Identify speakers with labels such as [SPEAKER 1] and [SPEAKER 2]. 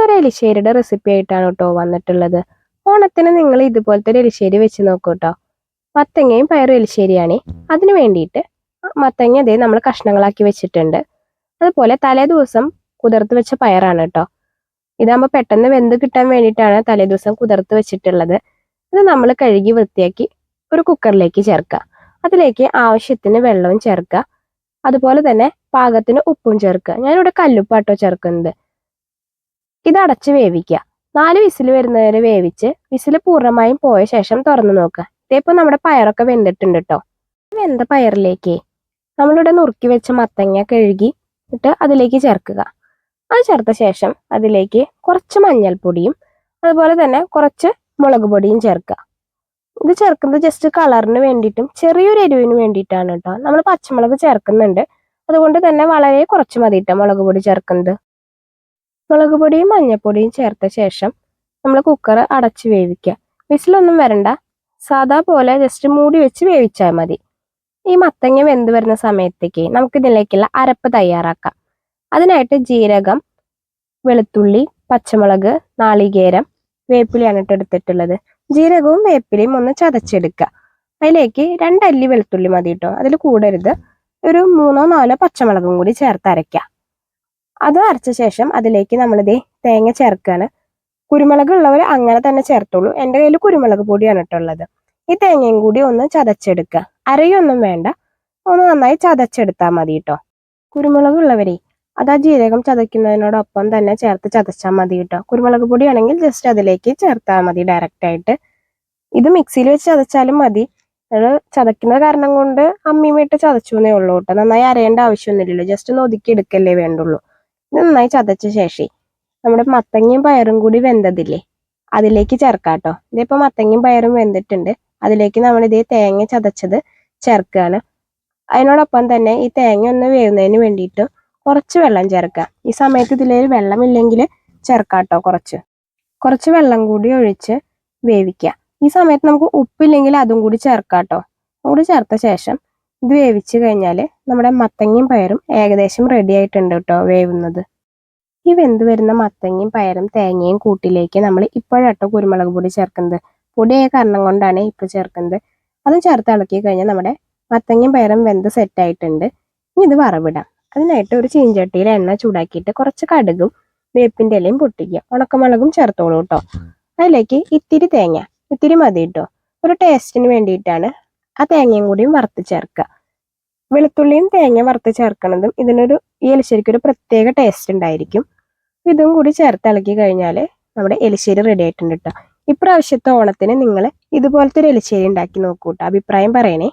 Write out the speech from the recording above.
[SPEAKER 1] ഇന്നൊരു എലിശ്ശേരിയുടെ റെസിപ്പി ആയിട്ടാണ് കേട്ടോ വന്നിട്ടുള്ളത്. ഓണത്തിന് നിങ്ങൾ ഇതുപോലത്തെ ഒരു എലിശ്ശേരി വെച്ച് നോക്കൂ കേട്ടോ. മത്തങ്ങയും പയറും എലിശ്ശേരിയാണ്. അതിന് വേണ്ടിയിട്ട് മത്തങ്ങ അതേ നമ്മൾ കഷ്ണങ്ങളാക്കി വെച്ചിട്ടുണ്ട്. അതുപോലെ തലേ ദിവസം കുതിർത്ത് വെച്ച പയറാണ് കേട്ടോ. ഇതാകുമ്പോൾ പെട്ടെന്ന് വെന്ത് കിട്ടാൻ വേണ്ടിയിട്ടാണ് തലേ ദിവസം കുതിർത്ത് വെച്ചിട്ടുള്ളത്. ഇത് നമ്മൾ കഴുകി വൃത്തിയാക്കി ഒരു കുക്കറിലേക്ക് ചേർക്കുക. അതിലേക്ക് ആവശ്യത്തിന് വെള്ളവും ചേർക്കുക. അതുപോലെ തന്നെ പാകത്തിന് ഉപ്പും ചേർക്കുക. ഞാനിവിടെ കല്ലുപ്പാട്ടോ ചേർക്കുന്നത്. ഇത് അടച്ച് വേവിക്കുക. 4 വിസിൽ വരുന്നവരെ വേവിച്ച് വിസിൽ പൂർണ്ണമായും പോയ ശേഷം തുറന്നു നോക്കുക. ഇതേപ്പോൾ നമ്മുടെ പയറൊക്കെ വെന്തിട്ടുണ്ട് കേട്ടോ. വെന്ത പയറിലേക്ക് നമ്മളിവിടെ നുറുക്കി വെച്ച മത്തങ്ങ കഴുകി ഇട്ട് അതിലേക്ക് ചേർക്കുക. അത് ചേർത്ത ശേഷം അതിലേക്ക് കുറച്ച് മഞ്ഞൾപ്പൊടിയും അതുപോലെ തന്നെ കുറച്ച് മുളക് പൊടിയും ചേർക്കുക. ഇത് ചേർക്കുന്നത് ജസ്റ്റ് കളറിന് വേണ്ടിയിട്ടും ചെറിയൊരു എരിവിന് വേണ്ടിയിട്ടാണ് കേട്ടോ. നമ്മൾ പച്ചമുളക് ചേർക്കുന്നുണ്ട്, അതുകൊണ്ട് തന്നെ വളരെ കുറച്ച് മതി കേട്ടോ മുളക് പൊടി ചേർക്കുന്നത്. മുളക് പൊടിയും മഞ്ഞൾപ്പൊടിയും ചേർത്ത ശേഷം നമ്മൾ കുക്കർ അടച്ച് വേവിക്കുക. വിസിലൊന്നും വരണ്ട, സാധാ പോലെ ജസ്റ്റ് മൂടി വെച്ച് വേവിച്ചാൽ മതി. ഈ മത്തങ്ങ വെന്ത് വരുന്ന സമയത്തേക്ക് നമുക്കിതിലേക്കുള്ള അരപ്പ് തയ്യാറാക്കാം. അതിനായിട്ട് ജീരകം, വെളുത്തുള്ളി, പച്ചമുളക്, നാളികേരം, വേപ്പിലയാണ് എടുത്തിട്ടുള്ളത്. ജീരകവും വേപ്പിലയും ഒന്ന് ചതച്ചെടുക്കുക. അതിലേക്ക് 2 അല്ലി വെളുത്തുള്ളി മതി കേട്ടോ, അതിൽ കൂടരുത്. ഒരു 3-4 പച്ചമുളകും കൂടി ചേർത്ത് അരയ്ക്കുക. അത് അരച്ച ശേഷം അതിലേക്ക് നമ്മളിതേ തേങ്ങ ചേർക്കുകയാണ്. കുരുമുളക് ഉള്ളവർ അങ്ങനെ തന്നെ ചേർത്തോളൂ. എൻ്റെ കയ്യിൽ കുരുമുളക് പൊടിയാണ് ഇട്ടുള്ളത്. ഈ തേങ്ങയും കൂടി ഒന്ന് ചതച്ചെടുക്കുക. അരയൊന്നും വേണ്ട, ഒന്ന് നന്നായി ചതച്ചെടുത്താൽ മതി കേട്ടോ. കുരുമുളക് ഉള്ളവരെ അത് ആ ജീരകം ചതയ്ക്കുന്നതിനോടൊപ്പം തന്നെ ചേർത്ത് ചതച്ചാൽ മതി കേട്ടോ. കുരുമുളക് പൊടിയാണെങ്കിൽ ജസ്റ്റ് അതിലേക്ക് ചേർത്താൽ മതി ഡയറക്റ്റ് ആയിട്ട്. ഇത് മിക്സിയിൽ വെച്ച് ചതച്ചാലും മതി. അത് ചതയ്ക്കുന്ന കാരണം കൊണ്ട് അമ്മിയുമായിട്ട് ചതച്ചു എന്നേ ഉള്ളൂ കേട്ടോ. നന്നായി അരയേണ്ട ആവശ്യമൊന്നുമില്ലല്ലോ, ജസ്റ്റ് ഒന്ന് ഒതുക്കി എടുക്കല്ലേ വേണ്ടുള്ളൂ. ഇത് നന്നായി ചതച്ച ശേഷം നമ്മുടെ മത്തങ്ങയും പയറും കൂടി വെന്തതില്ലേ അതിലേക്ക് ചേർക്കാം കേട്ടോ. ഇതിപ്പോൾ മത്തങ്ങയും പയറും വെന്തിട്ടുണ്ട്. അതിലേക്ക് നമ്മൾ ഇതേ തേങ്ങ ചതച്ചത് ചേർക്കുകയാണ്. അതിനോടൊപ്പം തന്നെ ഈ തേങ്ങ ഒന്ന് വേവുന്നതിന് വേണ്ടിയിട്ട് കുറച്ച് വെള്ളം ചേർക്കുക. ഈ സമയത്ത് ഇതിൽ വെള്ളമില്ലെങ്കിൽ ചേർക്കാം കേട്ടോ. കുറച്ച് വെള്ളം കൂടി ഒഴിച്ച് വേവിക്കുക. ഈ സമയത്ത് നമുക്ക് ഉപ്പില്ലെങ്കിൽ അതും കൂടി ചേർക്കാം കേട്ടോ. കൂടി ചേർത്ത ശേഷം ഇത് വേവിച്ച് കഴിഞ്ഞാൽ നമ്മുടെ മത്തങ്ങയും പയറും ഏകദേശം റെഡി ആയിട്ടുണ്ട് കേട്ടോ വേവുന്നത്. ഈ വെന്ത് വരുന്ന മത്തങ്ങയും പയറും തേങ്ങയും കൂട്ടിലേക്ക് നമ്മൾ ഇപ്പോഴാട്ടോ കുരുമുളക് പൊടി ചേർക്കുന്നത്. പൊടിയായ കാരണം കൊണ്ടാണ് ഇപ്പോൾ ചേർക്കുന്നത്. അതും ചേർത്ത് ഇളക്കി കഴിഞ്ഞാൽ നമ്മുടെ മത്തങ്ങയും പയറും വെന്ത് സെറ്റായിട്ടുണ്ട്. ഇനി ഇത് വറവിടാം. അതിനായിട്ട് ഒരു ചീഞ്ചട്ടിയിൽ എണ്ണ ചൂടാക്കിയിട്ട് കുറച്ച് കടുകും വേപ്പിൻ്റെ ഇലയും പൊട്ടിക്കുക. ഉണക്കമുളകും ചേർത്തോളൂ കേട്ടോ. അതിലേക്ക് ഇത്തിരി തേങ്ങ, ഇത്തിരി മതി കേട്ടോ, ഒരു ടേസ്റ്റിന് വേണ്ടിയിട്ടാണ്. ആ തേങ്ങയും കൂടിയും വറുത്ത് ചേർക്കുക. വെളുത്തുള്ളിയും തേങ്ങ വറുത്ത് ചേർക്കുന്നതും ഈ എലിശ്ശേരിക്ക് ഒരു പ്രത്യേക ടേസ്റ്റ് ഉണ്ടായിരിക്കും. ഇതും കൂടി ചേർത്ത് ഇളക്കി കഴിഞ്ഞാൽ നമ്മുടെ എലിശ്ശേരി റെഡി ആയിട്ടുണ്ട് കേട്ടോ. ഇപ്രാവശ്യത്തെ ഓണത്തിന് നിങ്ങൾ ഇതുപോലത്തെ ഒരു എലിശ്ശേരി ഉണ്ടാക്കി നോക്കൂ കേട്ടോ. അഭിപ്രായം പറയണേ.